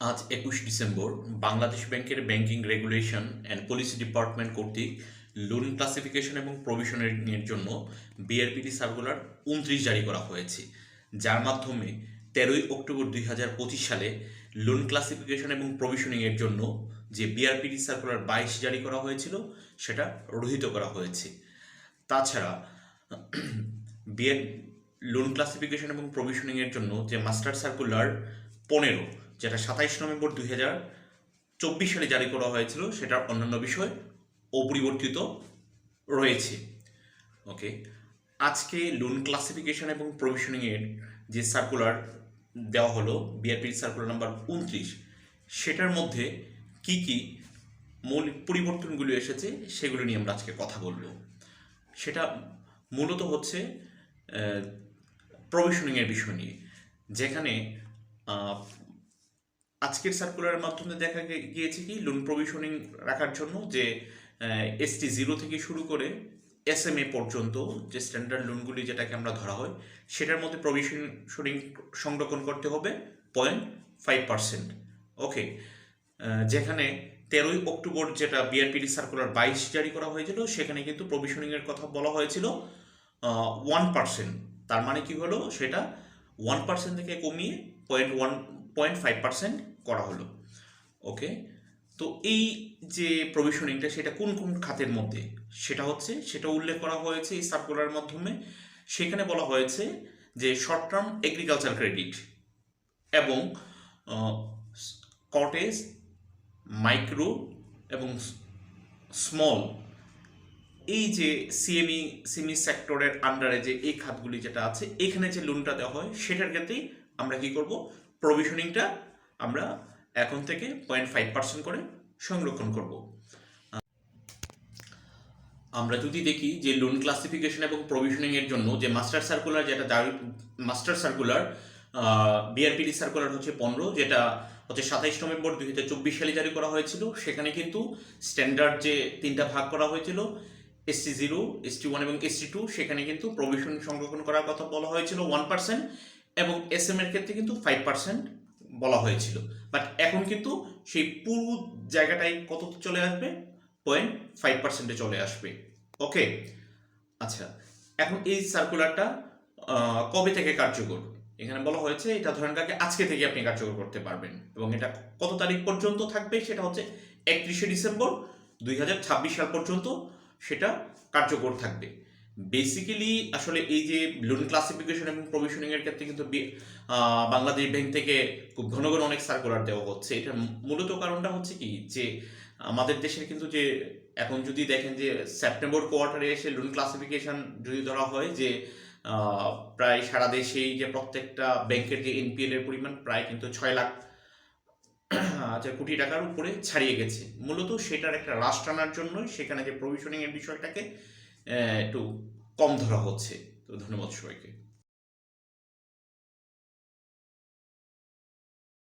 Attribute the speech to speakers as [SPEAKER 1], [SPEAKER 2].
[SPEAKER 1] আজ ২১ ডিসেম্বর বাংলাদেশ ব্যাংকের banking regulation and policy department কর্তৃক লোন ক্লাসিফিকেশন এবং প্রভিশনিংয়ের জন্য বিআরপিডি সার্কুলার ২৯ জারি করা হয়েছে, যার মাধ্যমে ১৩ অক্টোবর ২০২৫ সালে লোন ক্লাসিফিকেশন এবং প্রভিশনিংয়ের জন্য যে বিআরপিডি সার্কুলার ২২ জারি করা হয়েছিল সেটা রহিত করা হয়েছে। তাছাড়া বিআর লোন ক্লাসিফিকেশন এবং প্রভিশনিংয়ের জন্য যে মাস্টার সার্কুলার ১৫, যেটা ২৭ নভেম্বর ২০২৪ সালে জারি করা হয়েছিল, সেটার অন্যান্য বিষয় অপরিবর্তিত রয়েছে। ওকে, আজকে লোন ক্লাসিফিকেশন এবং প্রভিশনিংয়ের যে সার্কুলার দেওয়া হলো, বিআরপিডি সার্কুলার নাম্বার ২৯, সেটার মধ্যে কি কি মৌলিক পরিবর্তনগুলো এসেছে সেগুলো নিয়ে আমরা আজকে কথা বলবো। সেটা মূলত হচ্ছে প্রভিশনিংয়ের বিষয় নিয়ে, যেখানে আজকের সার্কুলারের মাধ্যমে দেখা গিয়েছে কি লোন প্রভিশনিং রাখার জন্য যে ST0 থেকে শুরু করে SMA পর্যন্ত যে স্ট্যান্ডার্ড লোনগুলি যেটাকে আমরা ধরা হয়, সেটার মধ্যে প্রভিশনিং সংরক্ষণ করতে হবে 0.5%। ওকে, যেখানে ১৩ অক্টোবর যেটা বিআরপিডি সার্কুলার ২২ জারি করা হয়েছিল, সেখানে কিন্তু প্রভিশনিংয়ের কথা বলা হয়েছিল 1%। তার মানে কি হলো, সেটা 1% থেকে কমিয়ে 0.5% করা হলো। ওকে, তো এই যে প্রভিশনিংটা সেটা কোন কোন খাতের মধ্যে সেটা উল্লেখ করা হয়েছে এই সার্কুলারের মাধ্যমে। সেখানে বলা হয়েছে যে শর্ট টার্ম এগ্রিকালচার ক্রেডিট এবং কটেজ, মাইক্রো এবং স্মল, এই যে সিএমই সেক্টরের আন্ডারে যে এই খাতগুলি যেটা আছে, এখানে যে লোনটা দেওয়া হয় সেটার ক্ষেত্রেই আমরা কি করব, প্রভিশনিংটা আমরা এখন থেকে 0.5% করে সংরক্ষণ করব। আমরা যদি দেখি যে লোন ক্লাসিফিকেশন এবং প্রভিশনিংয়ের জন্য যে মাস্টার সার্কুলার, যেটা মাস্টার সার্কুলার বিআরপিডি সার্কুলার হচ্ছে 15, যেটা হচ্ছে ২৭ নভেম্বর ২০২৪ সালে জারি করা হয়েছিল। সেখানে কিন্তু স্ট্যান্ডার্ড যে তিনটা ভাগ করা হয়েছিল, ST0, ST1 এবং ST2, সেখানে কিন্তু প্রভিশনিং সংরক্ষণ করার কথা বলা হয়েছিল 1%, এবং SM এর ক্ষেত্রে কিন্তু 5% বলা হয়েছিল। বাট এখন কিন্তু সেই পুরো জায়গাটাই কত চলে আসবে, 0.5%-এ চলে আসবে। ওকে, আচ্ছা, এখন এই সার্কুলারটা কবে থেকে কার্যকর? এখানে বলা হয়েছে এটা ধরেন আজকে থেকে আপনি কার্যকর করতে পারবেন, এবং এটা কত তারিখ পর্যন্ত থাকবে, সেটা হচ্ছে ৩১ ডিসেম্বর ২০২৬ সাল পর্যন্ত সেটা কার্যকর থাকবে। বেসিক্যালি আসলে এই যে লোন ক্লাসিফিকেশন এবং প্রভিশনিংয়ের ক্ষেত্রে কিন্তু বাংলাদেশ ব্যাংক থেকে খুব ঘন ঘন অনেক সার্কুলার দেওয়া হচ্ছে। এটার মূলত কারণটা হচ্ছে কি, যে আমাদের দেশের কিন্তু যে এখন যদি দেখেন যে সেপ্টেম্বর কোয়ার্টারে এসে লোন ক্লাসিফিকেশন যদি ধরা হয়, যে প্রায় সারা দেশেই যে প্রত্যেকটা ব্যাংকের যে NPL এর পরিমাণ প্রায় কিন্তু ৬ লাখ কোটি টাকার উপরে ছাড়িয়ে গেছে। মূলত সেটার একটা হ্রাস টানার জন্য সেখানে যে প্রভিশনিং এর বিষয়টাকে একটু কম ধরা হচ্ছে। তো ধন্যবাদ সবাইকে।